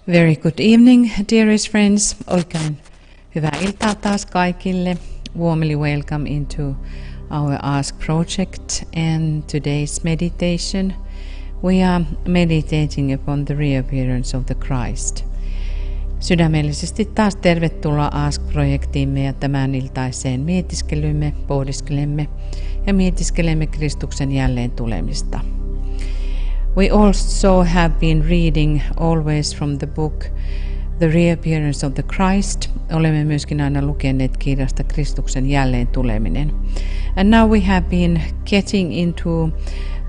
Very good evening, dearest friends. Oikein hyvää iltaa taas kaikille. Warmly welcome into our Ask project and today's meditation. We are meditating upon the reappearance of the Christ. Sydämellisesti taas tervetuloa Ask-projektiimme ja tämän iltaiseen mietiskelymme, pohdiskelemme ja mietiskelemme Kristuksen jälleen tulemista. We also have been reading always from the book The Reappearance of the Christ. Olemme myöskin aina lukeneet kirjasta Kristuksen jälleen tuleminen. And now we have been getting into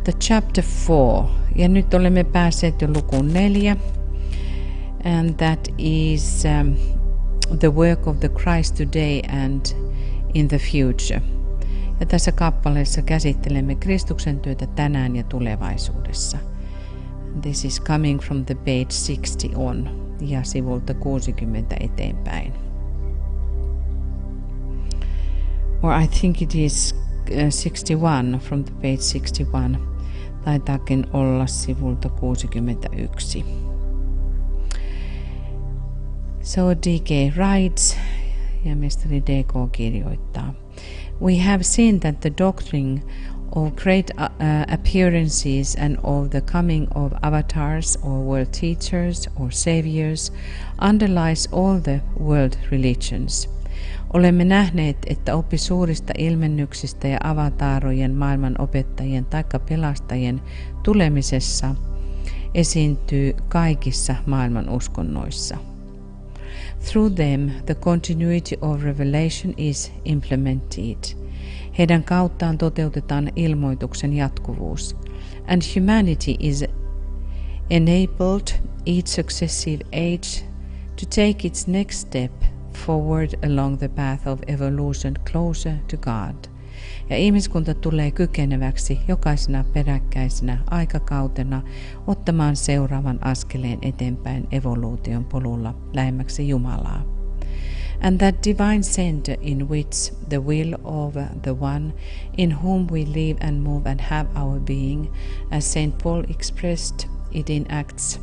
the chapter 4. Ja nyt olemme päässeet jo lukuun 4. And that is the work of the Christ today and in the future. Ja tässä kappaleessa käsittelemme Kristuksen työtä tänään ja tulevaisuudessa. This is coming from the page 60 on ja sivulta 60 eteenpäin. Or I think it is 61 from the page 61. Taitaakin olla sivulta 61. So DK writes ja mestari DK kirjoittaa. We have seen that the doctrine of great appearances and of the coming of avatars or world teachers or saviors underlies all the world religions. Olemme nähneet, että oppi suurista ilmennyksistä ja avatarojen, maailman opettajien taikka pelastajien tulemisessa esiintyy kaikissa maailman uskonnoissa. Through them the continuity of revelation is implemented. Heidän kauttaan toteutetaan ilmoituksen jatkuvuus. And humanity is enabled each successive age to take its next step forward along the path of evolution closer to God. Ja ihmiskunta tulee kykeneväksi jokaisena peräkkäisenä aikakautena ottamaan seuraavan askeleen eteenpäin evoluution polulla lähemmäksi Jumalaa. And that divine center in which the will of the one in whom we live and move and have our being, as St. Paul expressed it in Acts,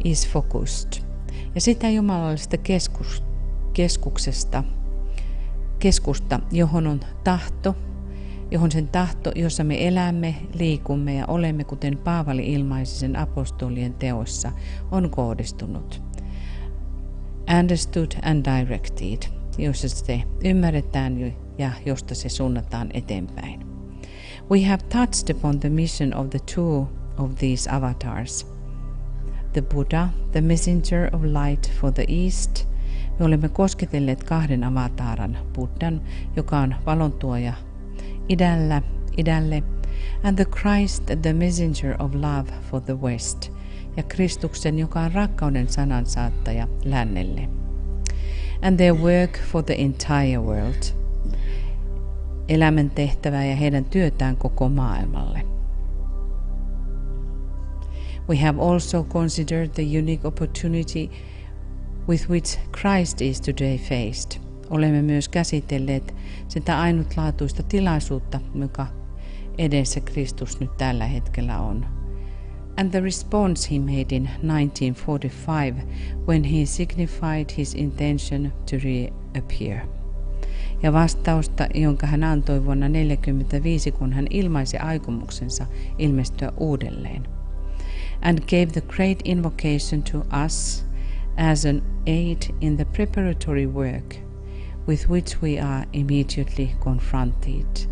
is focused. Ja sitä jumalallisesta keskusta, johon on tahto, jossa me elämme, liikumme ja olemme, kuten Paavali ilmaisi sen apostolien teoissa, on kohdistunut. Understood and directed, jossa se ymmärretään ja josta se suunnataan eteenpäin. We have touched upon the mission of the two of these avatars. The Buddha, the messenger of light for the East. Me olemme kosketelleet kahden avataran, Buddhan, joka on valontuoja idälle, and the Christ, the messenger of love for the West, ja Kristuksen, joka on rakkauden sanansaattaja lännelle. And their work for the entire world. Elämän tehtävää ja heidän työtään koko maailmalle. We have also considered the unique opportunity with which Christ is today faced. Olemme myös käsitelleet sitä ainutlaatuista tilaisuutta, joka edessä Kristus nyt tällä hetkellä on. And the response he made in 1945 when he signified his intention to reappear. Ja vastausta, jonka hän antoi vuonna 1945, kun hän ilmaisi aikomuksensa ilmestyä uudelleen. And gave the great invocation to us as an aid in the preparatory work with which we are immediately confronted.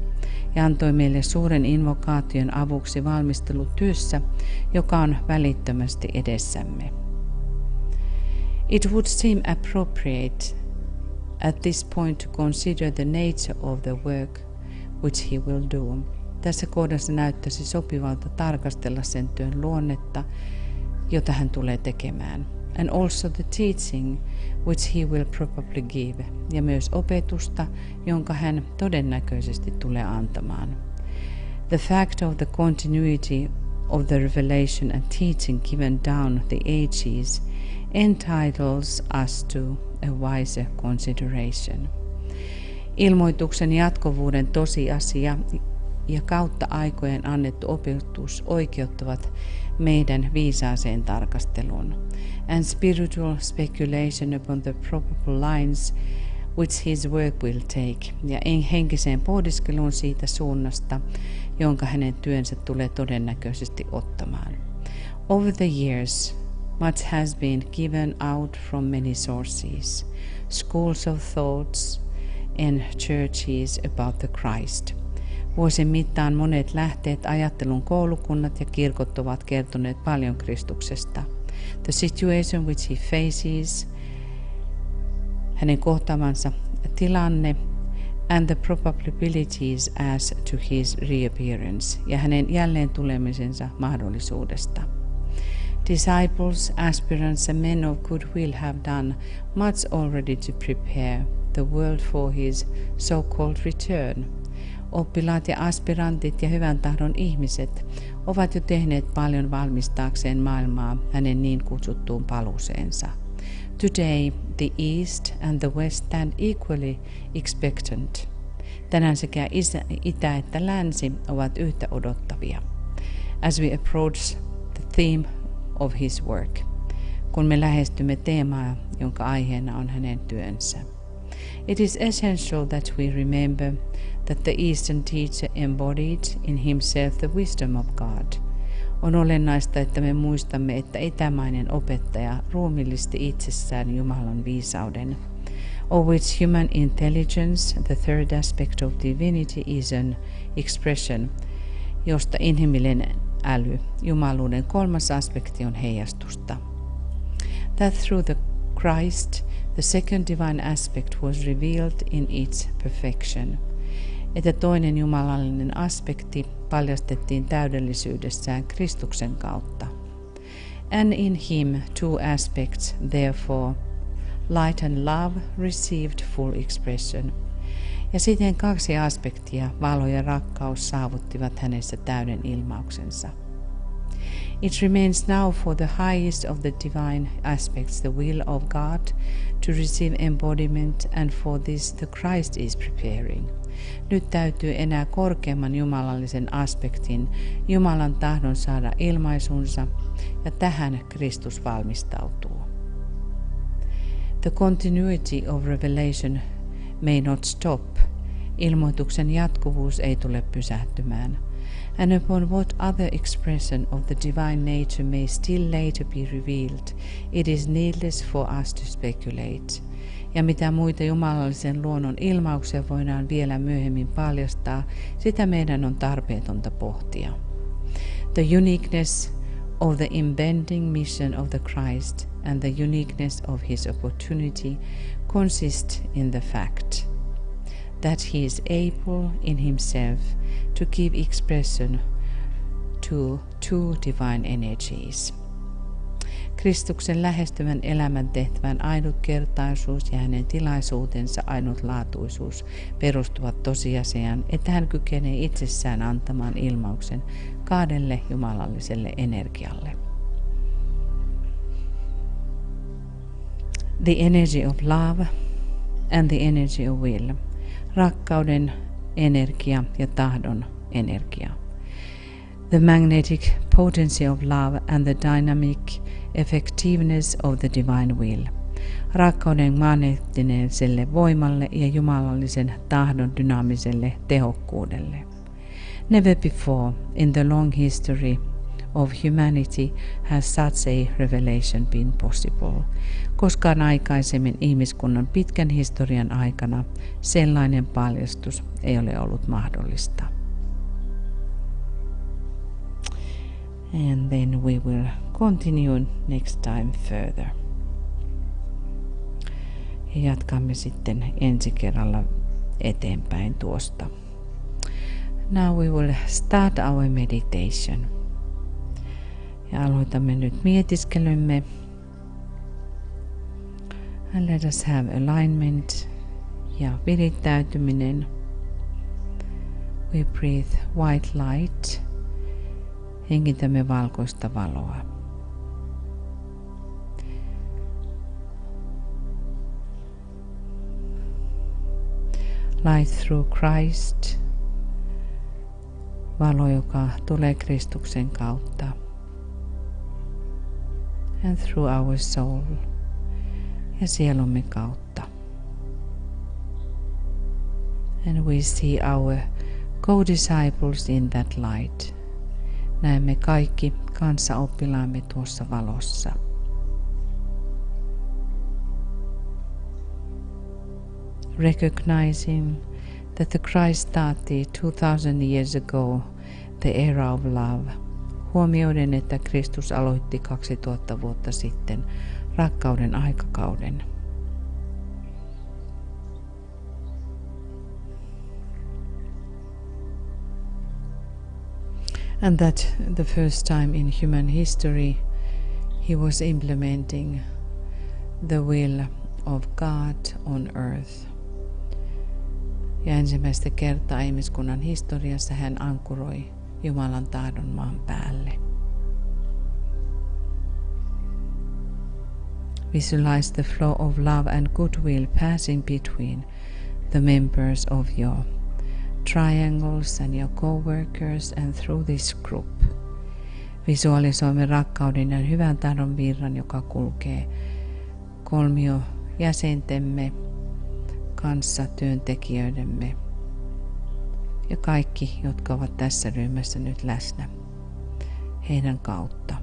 Ja antoi meille suuren invokaation avuksi valmistelutyössä, joka on välittömästi edessämme. It would seem appropriate at this point to consider the nature of the work which he will do. Tässä kohdassa näyttäisi sopivalta tarkastella sen työn luonnetta, jota hän tulee tekemään. And also the teaching which he will probably give, ja myös opetusta, jonka hän todennäköisesti tulee antamaan. The fact of the continuity of the revelation and teaching given down the ages entitles us to a wiser consideration. Ilmoituksen jatkuvuuden tosiasia ja kautta aikojen annettu opetus oikeuttavat meidän viisaaseen tarkasteluun. And spiritual speculation upon the probable lines which his work will take, ja henkiseen pohdiskeluun siitä suunnasta, jonka hänen työnsä tulee todennäköisesti ottamaan. Over the years, much has been given out from many sources, schools of thoughts and churches about the Christ. Vuosien mittaan monet lähteet, ajattelun koulukunnat ja kirkot ovat kertoneet paljon Kristuksesta. The situation which he faces, hänen kohtaamansa tilanne, and the probabilities as to his reappearance, ja hänen jälleen tulemisensa mahdollisuudesta. Disciples, aspirants and men of goodwill have done much already to prepare the world for his so-called return. Oppilaat ja aspirantit ja hyvän tahdon ihmiset ovat jo tehneet paljon valmistaakseen maailmaa hänen niin kutsuttuun paluuseensa. Today the East and the West stand equally expectant. Tänään sekä Itä että Länsi ovat yhtä odottavia. As we approach the theme of his work, kun me lähestymme teemaa, jonka aiheena on hänen työnsä. It is essential that we remember that the Eastern teacher embodied in himself the wisdom of God. On olennaista, että me muistamme, että itämainen opettaja ruumillisti itsessään Jumalan viisauden, of which human intelligence, the third aspect of divinity, is an expression, josta inhimillinen äly, jumaluuden kolmas aspekti on heijastusta. That through the Christ, the second divine aspect was revealed in its perfection. Että toinen jumalallinen aspekti paljastettiin täydellisyydessään Kristuksen kautta. And in him two aspects, therefore, light and love received full expression. Ja siten kaksi aspektia, valo ja rakkaus, saavuttivat hänessä täyden ilmauksensa. It remains now for the highest of the divine aspects, the will of God, to receive embodiment, and for this the Christ is preparing. Nyt täytyy enää korkeamman jumalallisen aspektin, Jumalan tahdon saada ilmaisunsa, ja tähän Kristus valmistautuu. The continuity of revelation may not stop. Ilmoituksen jatkuvuus ei tule pysähtymään. And upon what other expression of the divine nature may still later be revealed, it is needless for us to speculate. Ja mitä muita jumalallisen luonnon ilmauksia voidaan vielä myöhemmin paljastaa, sitä meidän on tarpeetonta pohtia. The uniqueness of the impending mission of the Christ and the uniqueness of his opportunity consist in the fact that he is able in himself to give expression to two divine energies. Kristuksen lähestyvän elämän tehtävän ainutkertaisuus ja hänen tilaisuutensa ainutlaatuisuus perustuvat tosiasiaan, että hän kykenee itsessään antamaan ilmauksen kahdelle jumalalliselle energialle. The energy of love and the energy of will. Rakkauden energia ja tahdon energia. The magnetic potency of love and the dynamic effectiveness of the divine will. Rakkauden magneettiselle voimalle ja jumalallisen tahdon dynaamiselle tehokkuudelle. Never before in the long history of humanity has such a revelation been possible. Koskaan aikaisemmin ihmiskunnan pitkän historian aikana sellainen paljastus ei ole ollut mahdollista. And then we will continue next time further. Ja jatkamme sitten ensi kerralla eteenpäin tuosta. Now we will start our meditation. Ja aloitamme nyt mietiskelymme. And let us have alignment ja virittäytyminen. We breathe white light. Hengitämme valkoista valoa. Light through Christ. Valo, joka tulee Kristuksen kautta. and through our soul ja sielumme kautta. And we see our co-disciples in that light. Näemme kaikki kanssaoppilaamme tuossa valossa. Recognizing that the Christ started 2000 years ago the era of love. Huomioiden, että Kristus aloitti 2000 vuotta sitten rakkauden aikakauden. And that the first time in human history he was implementing the will of God on earth. Ja ensimmäistä kertaa ihmiskunnan historiassa hän ankuroi Jumalan tahdon maan päälle. Visualize the flow of love and goodwill passing between the members of your triangles and your co-workers and through this group. Visualisoimme rakkauden ja hyvän tahdon virran, joka kulkee kolmio jäsentemme kanssa, työntekijöidemme ja kaikki, jotka ovat tässä ryhmässä nyt läsnä heidän kautta.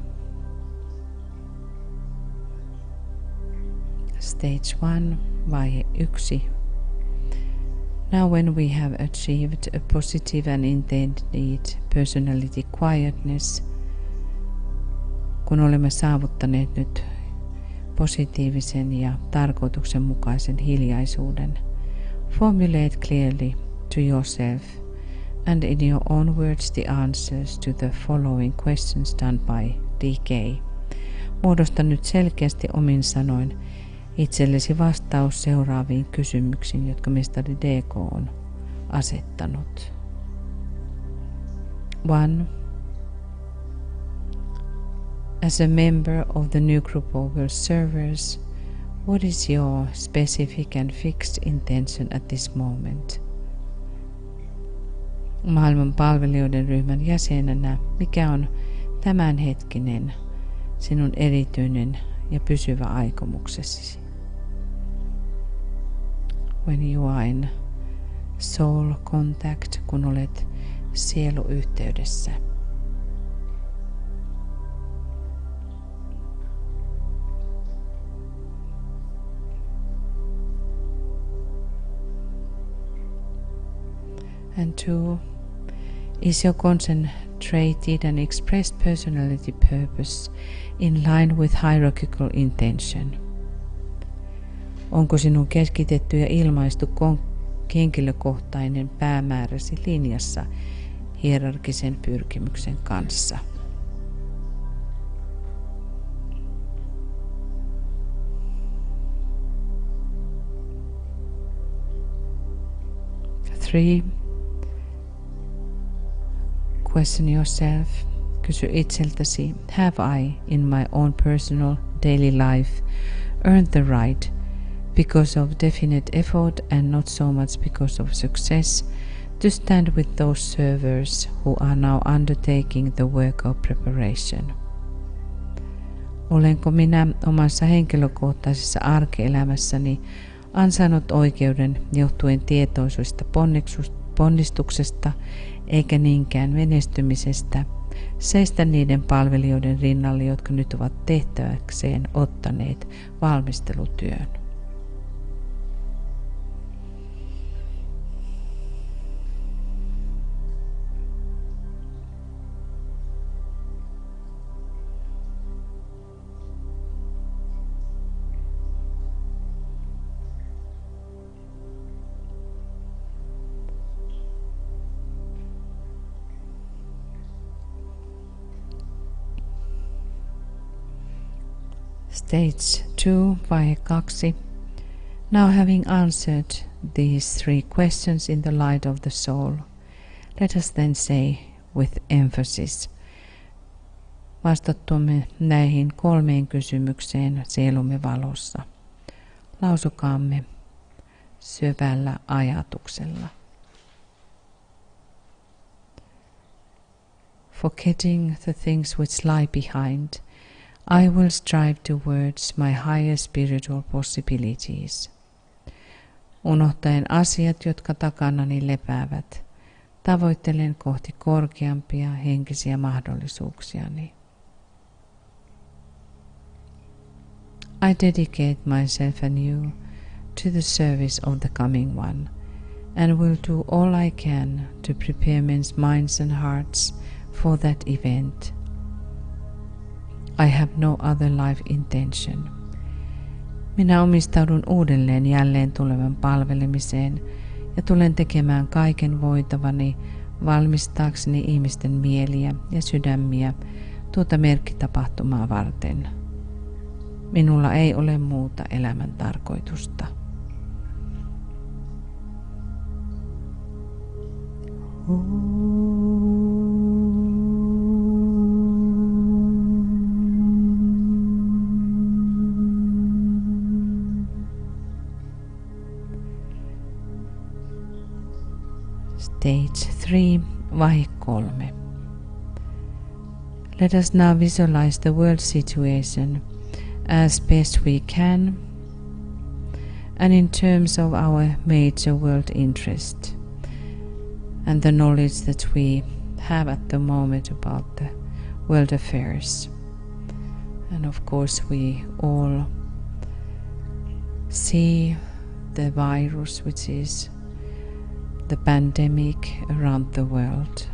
Stage 1, vaihe 1. Now when we have achieved a positive and intended personality quietness, kun olemme saavuttaneet nyt positiivisen ja tarkoituksenmukaisen hiljaisuuden, formulate clearly to yourself and in your own words the answers to the following questions done by DK. Muodosta nyt selkeästi omin sanoin itsellesi vastaus seuraaviin kysymyksiin, jotka mestari DK on asettanut. 1. As a member of the new group of servers, what is your specific and fixed intention at this moment? Maailman palvelijoiden ryhmän jäsenenä, mikä on tämänhetkinen sinun erityinen ja pysyvä aikomuksesi? When you are in soul contact, kun olet sieluyhteydessä. And 2. Is your concentrated and expressed personality purpose in line with hierarchical intention? Onko sinun keskitetty ja ilmaistu henkilökohtainen päämääräsi linjassa hierarkisen pyrkimyksen kanssa? Three. Question yourself. Kysy itseltäsi, have I in my own personal daily life earned the right because of definite effort and not so much because of success to stand with those servers who are now undertaking the work of preparation? Olenko minä omassa henkilökohtaisessa arkielämässäni ansainnut oikeuden johtuen tietoisuudesta ponnistuksesta eikä niinkään menestymisestä seistä niiden palvelijoiden rinnalle, jotka nyt ovat tehtäväkseen ottaneet valmistelutyön? Stage 2, vaihe 2. Now having answered these 3 questions in the light of the soul, let us then say with emphasis. Vastattuamme näihin 3 kysymykseen sielumme valossa. Lausukaamme syvällä ajatuksella. Forgetting the things which lie behind, I will strive towards my higher spiritual possibilities. Unohtaen asiat, jotka takanani lepäävät, tavoittelen kohti korkeampia henkisiä mahdollisuuksiani. I dedicate myself anew to the service of the coming one, and will do all I can to prepare men's minds and hearts for that event. I have no other life intention. Minä omistaudun uudelleen jälleen tulevan palvelemiseen ja tulen tekemään kaiken voitavani valmistaakseni ihmisten mieliä ja sydämiä tuota merkkitapahtumaa varten. Minulla ei ole muuta elämän tarkoitusta. Stage 3, vaihe 3. Let us now visualize the world situation as best we can and in terms of our major world interest and the knowledge that we have at the moment about the world affairs. And of course we all see the virus, which is the pandemic around the world.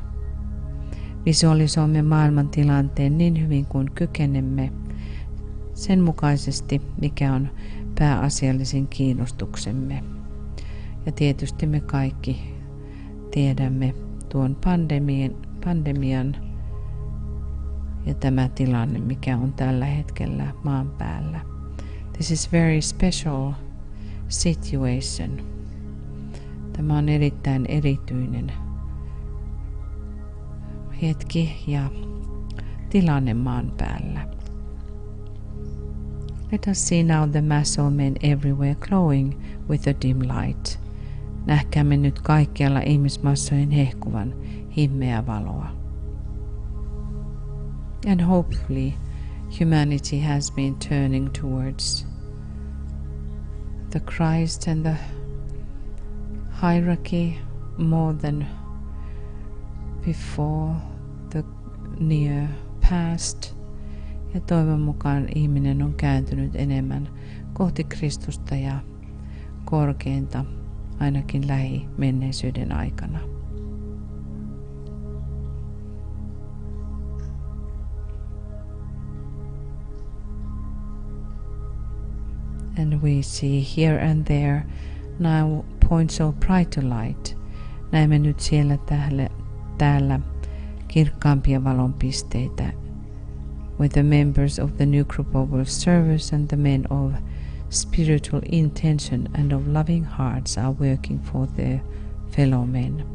Visualisoimme maailman tilanteen niin hyvin kuin kykenemme sen mukaisesti, mikä on pääasiallisin kiinnostuksemme. Ja tietysti me kaikki tiedämme tuon pandemian ja tämä tilanne, mikä on tällä hetkellä maan päällä. This is very special situation. Tämä on erittäin erityinen hetki ja tilanne maan päällä. Let us see now the mass of men everywhere glowing with a dim light. Nähkäämme nyt kaikkialla ihmismassojen hehkuvan himmeää valoa. And hopefully humanity has been turning towards the Christ and the hierarchy more than before the near past. Ja toivon mukaan ihminen on kääntynyt enemmän kohti Kristusta ja korkeinta ainakin lähimenneisyyden aikana. And we see here and there now points of brighter light. Näemme nyt siellä täällä kirkkaampia valonpisteitä, with the members of the new group of world service and the men of spiritual intention and of loving hearts are working for their fellow men.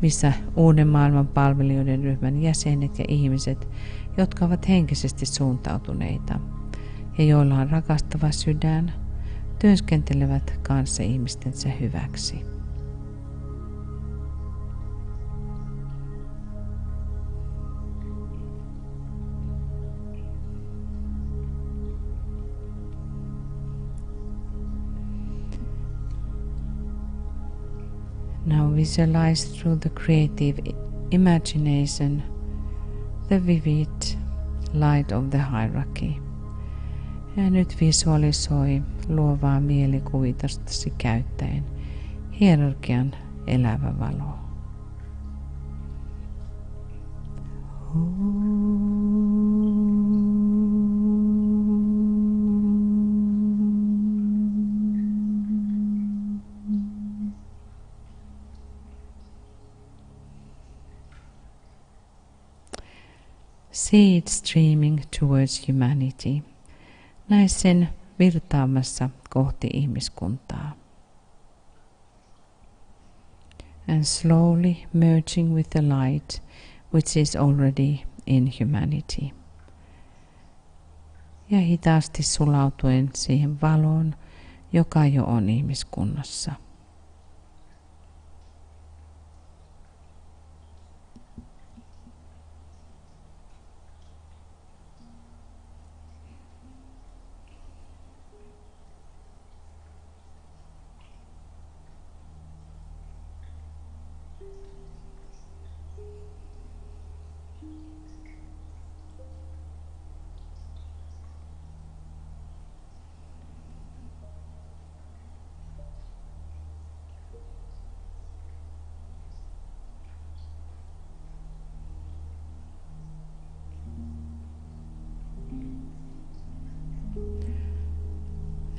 Missä uuden maailman palvelijoiden ryhmän jäsenet ja ihmiset, jotka ovat henkisesti suuntautuneita ja joilla on rakastava sydän, työskentelevät kanssa ihmistensä hyväksi. Now visualize through the creative imagination the vivid light of the hierarchy. Ja nyt visualisoi luovaa mielikuvitustasi käyttäen hierarkian elävä valo. See it streaming towards humanity. Näe sen virtaamassa kohti ihmiskuntaa. And slowly merging with the light which is already in humanity. Ja hitaasti sulautuen siihen valoon, joka jo on ihmiskunnassa.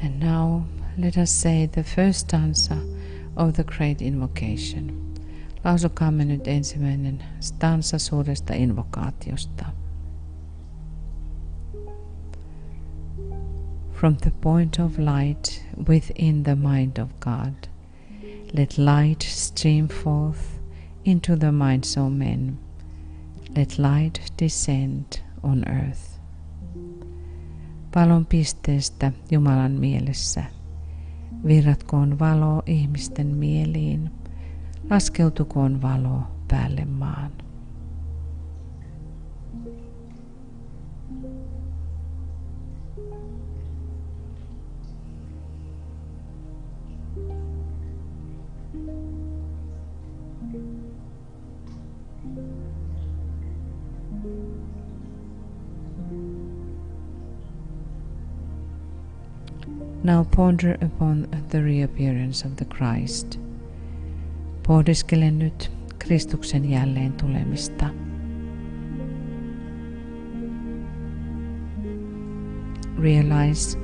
And now let us say the first stanza of the Great Invocation. Lausukaamme nyt ensimmäinen stanza suuresta invokaatiosta. From the point of light within the mind of God, let light stream forth into the minds of men. Let light descend on earth. Valon pisteestä Jumalan mielessä. Virratkoon valo ihmisten mieliin. Laskeutukoon valo päälle maan. Now ponder upon the reappearance of the Christ. Pohdiskele nyt Kristuksen jälleen tulemista. Realize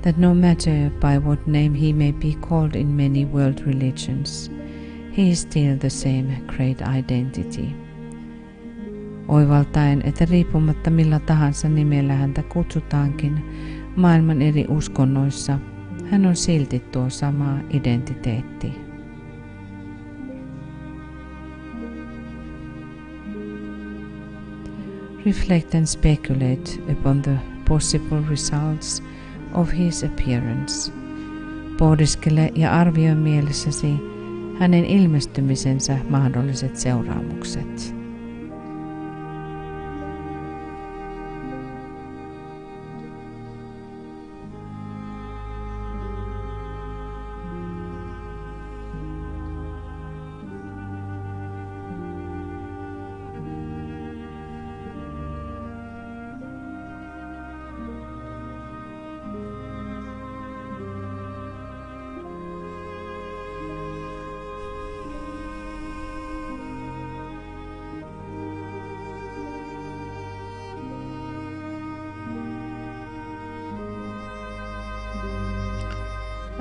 that no matter by what name he may be called in many world religions, he is still the same great identity. Oivaltaen, että riippumatta millä tahansa nimellä häntä kutsutaankin maailman eri uskonnoissa, hän on silti tuo sama identiteetti. Reflect and speculate upon the possible results of his appearance. Pohdiskele ja arvioi mielessäsi hänen ilmestymisensä mahdolliset seuraamukset.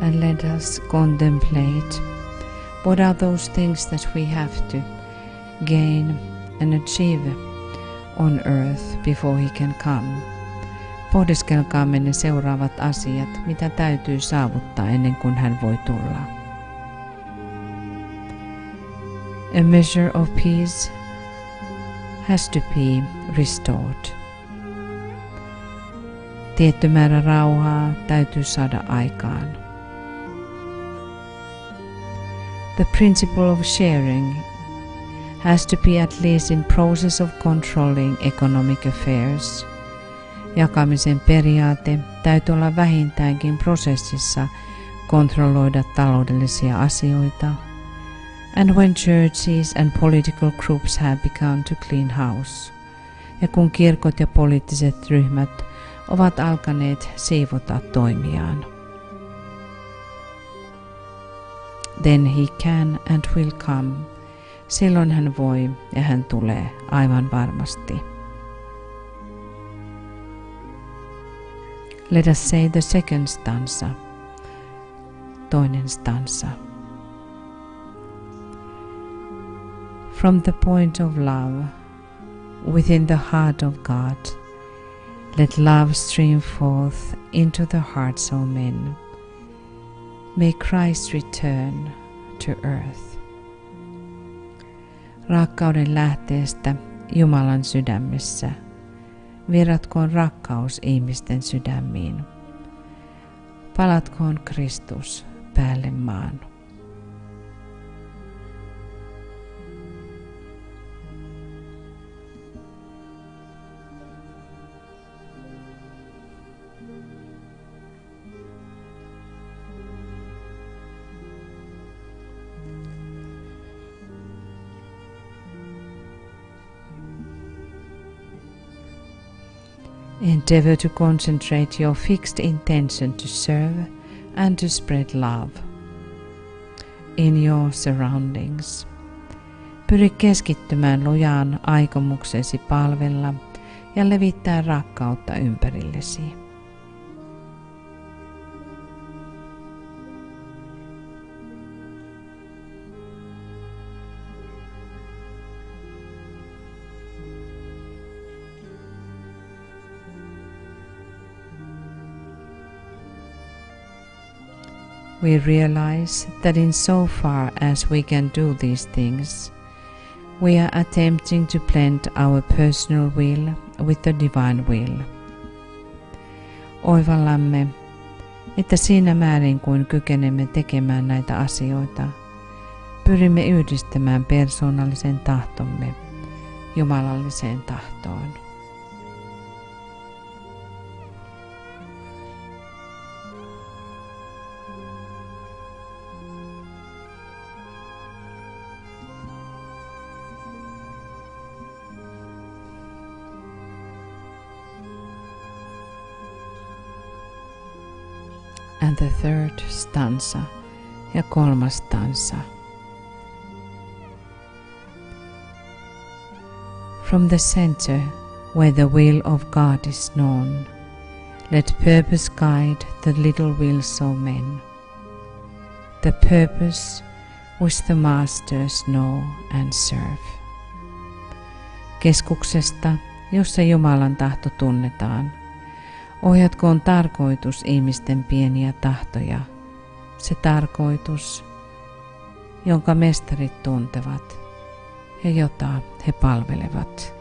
And let us contemplate what are those things that we have to gain and achieve on earth before he can come. Pohdiskelkaamme ne seuraavat asiat, mitä täytyy saavuttaa ennen kuin hän voi tulla. A measure of peace has to be restored. Tietty määrä rauhaa täytyy saada aikaan. The principle of sharing has to be at least in process of controlling economic affairs. Jakamisen periaate täytyy olla vähintäänkin prosessissa kontrolloida taloudellisia asioita. And when churches and political groups have begun to clean house, ja kun kirkot ja poliittiset ryhmät ovat alkaneet siivota toimiaan. Then he can and will come. Silloin hän voi ja hän tulee aivan varmasti. Let us say the second stanza. Toinen stanza. From the point of love, within the heart of God, let love stream forth into the hearts of men. May Christ return to earth. Rakkauden lähteestä Jumalan sydämessä. Virratkoon rakkaus ihmisten sydämiin. Palatkoon Kristus päälle maan. Endeavor to concentrate your fixed intention to serve and to spread love in your surroundings. Pyri keskittymään lujaan aikomuksesi palvella ja levittää rakkautta ympärillesi. we realize that in so far as we can do these things, we are attempting to blend our personal will with the divine will. Oivallamme, että siinä määrin kuin kykenemme tekemään näitä asioita, pyrimme yhdistämään persoonallisen tahtomme jumalalliseen tahtoon. And the third stanza ja kolmas stanza. From the center where the will of God is known, let purpose guide the little wills of men. The purpose which the masters know and serve. Keskuksesta, jossa Jumalan tahto tunnetaan, ohjatkoon tarkoitus ihmisten pieniä tahtoja, se tarkoitus, jonka mestarit tuntevat ja jota he palvelevat.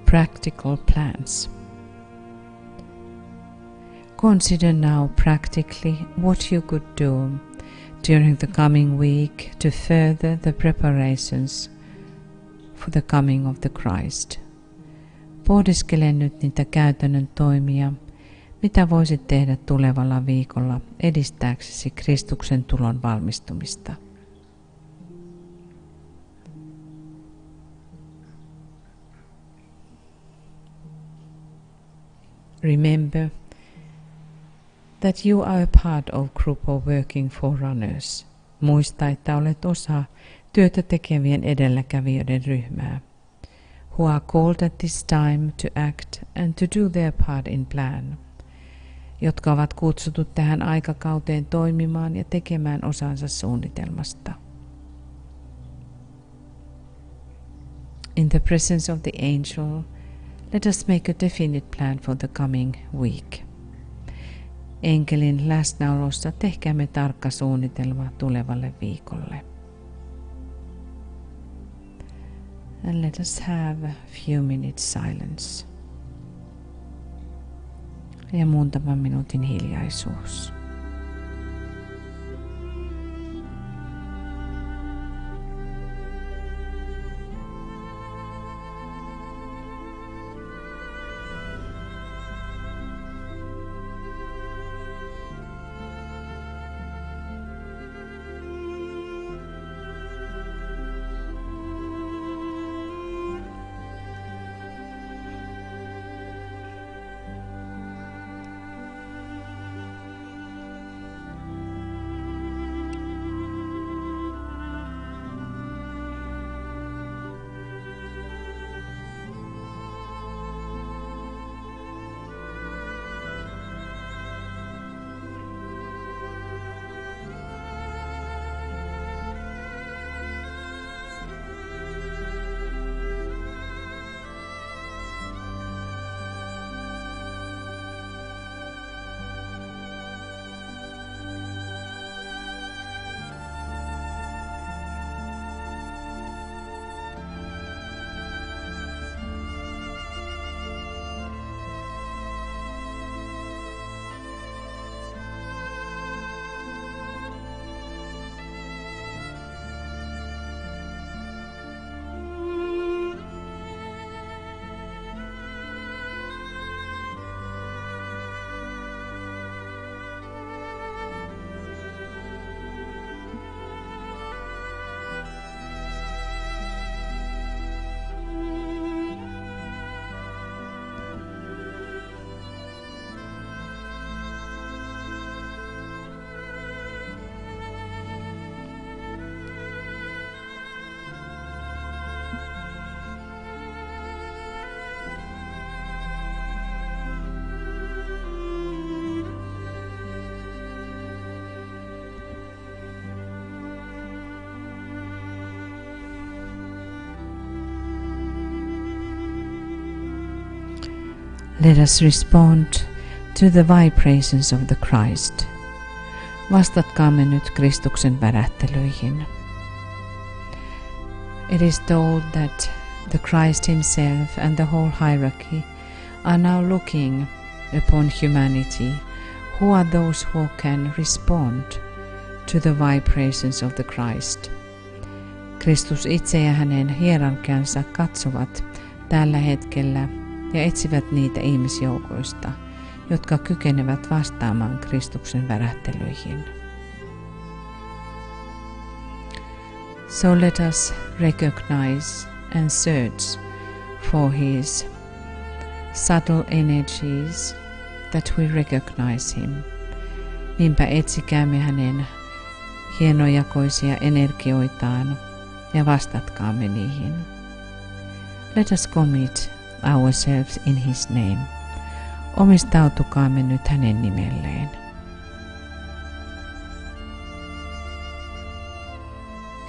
Practical plans. Consider now practically what you could do during the coming week to further the preparations for the coming of the Christ. Pohdiskele nyt niitä käytännön toimia, mitä voisit tehdä tulevalla viikolla edistääksesi Kristuksen tulon valmistumista. Remember that you are a part of group of working forerunners. Muista, että olet osa työtä tekevien edelläkävijöiden ryhmää. Who are called at this time to act and to do their part in plan. Jotka ovat kutsutut tähän aikakauteen toimimaan ja tekemään osansa suunnitelmasta. In the presence of the angel, let us make a definite plan for the coming week. Enkelin läsnäolossa tehkäämme tarkka suunnitelma tulevalle viikolle. And let us have a few minutes silence. Ja muutaman minuutin hiljaisuus. Let us respond to the vibrations of the Christ. Vastatkaamme nyt Kristuksen värähtelyihin. It is told that the Christ himself and the whole hierarchy are now looking upon humanity. Who are those who can respond to the vibrations of the Christ? Kristus itse ja hänen hierarkiansa katsovat tällä hetkellä ja etsivät niitä ihmisjoukoista, jotka kykenevät vastaamaan Kristuksen värähtelyihin. So let us recognize and search for his subtle energies that we recognize him. Niinpä etsikäämme hänen hienojakoisia energioitaan ja vastatkaamme niihin. Let us commit ourselves in his name. Omistautukaamme nyt hänen nimelleen.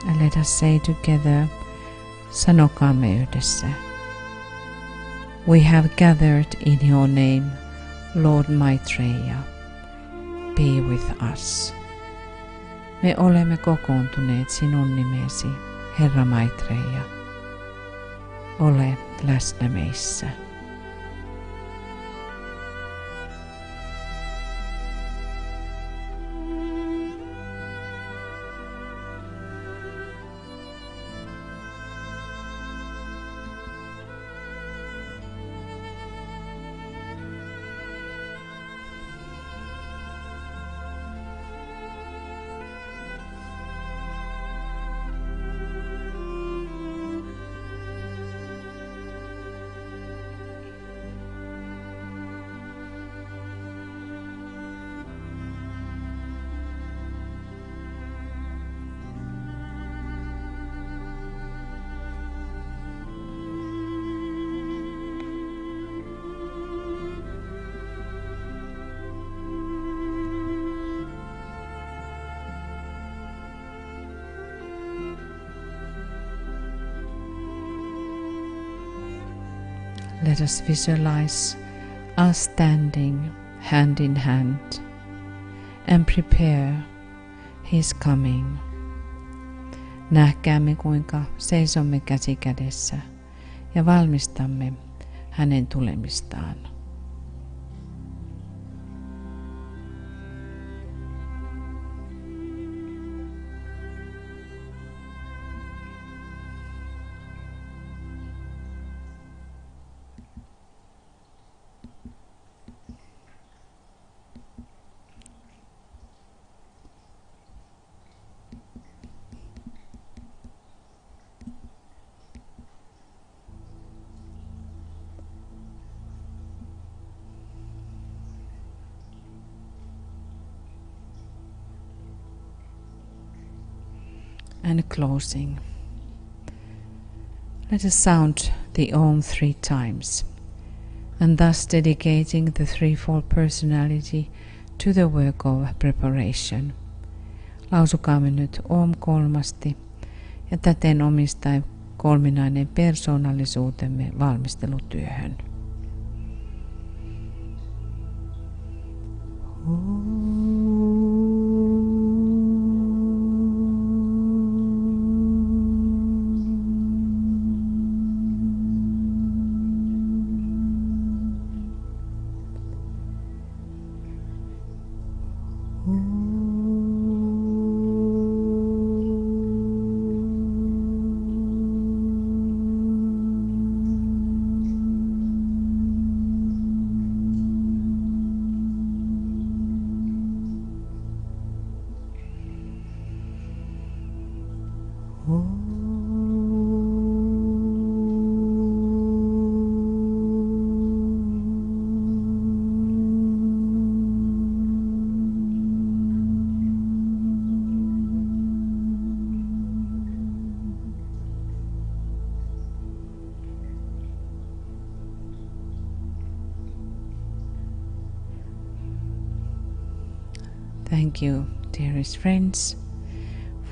And let us say together, sanokaamme yhdessä. We have gathered in your name, Lord Maitreya. Be with us. Me olemme kokoontuneet sinun nimesi, Herra Maitreya. Ole läsnä meissä. Let us visualize us standing hand in hand and prepare his coming. Nähkäämme kuinka seisomme käsi kädessä ja valmistamme hänen tulemistaan. And closing. Let us sound the Om 3 times, and thus dedicating the threefold personality to the work of preparation. Lausukaamme nyt Om 3 ja täten omistaen kolminainen persoonallisuutemme valmistelutyöhön. Thank you, dearest friends,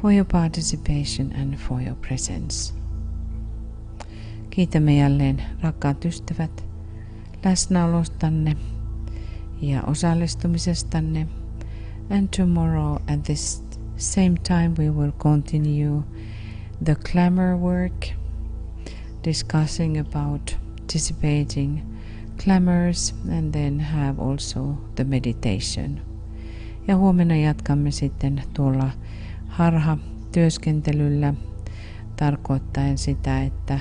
for your participation and for your presence. Kiitämme jälleen, rakkaat ystävät, läsnäolostanne ja osallistumisestanne. And tomorrow at this same time we will continue the clamor work, discussing about anticipating clamors, and then have also the meditation. Ja huomenna jatkamme sitten tuolla harha-työskentelyllä, tarkoittaen sitä, että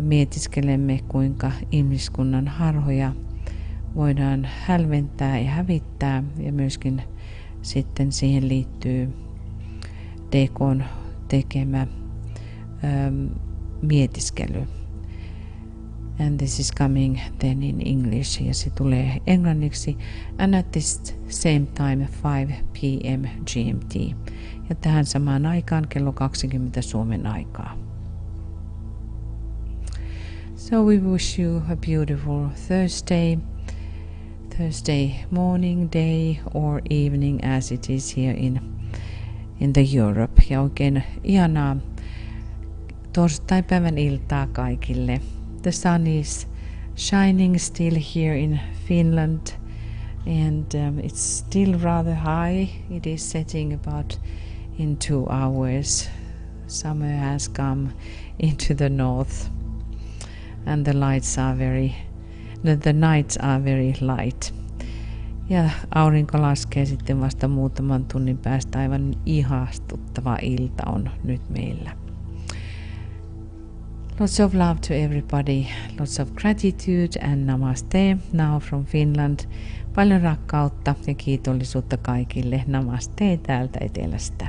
mietiskelemme, kuinka ihmiskunnan harhoja voidaan hälventää ja hävittää, ja myöskin sitten siihen liittyy DK:n tekemä mietiskely. And this is coming then in English, ja se tulee englanniksi, and at this same time 5 p.m. GMT, ja tähän samaan aikaan kello 20 Suomen aikaa. So we wish you a beautiful Thursday morning, day or evening as it is here in the Europe. Ja oikein ihanaa torstaipäivän iltaa kaikille. The sun is shining still here in Finland, and it's still rather high. It is setting about in 2 hours. Summer has come into the north, and the nights are very light. Ja aurinko laskee sitten vasta muutaman tunnin päästä. Aivan ihastuttava ilta on nyt meillä. Lots of love to everybody, lots of gratitude and namaste now from Finland. Paljon rakkautta ja kiitollisuutta kaikille. Namaste täältä etelästä.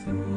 through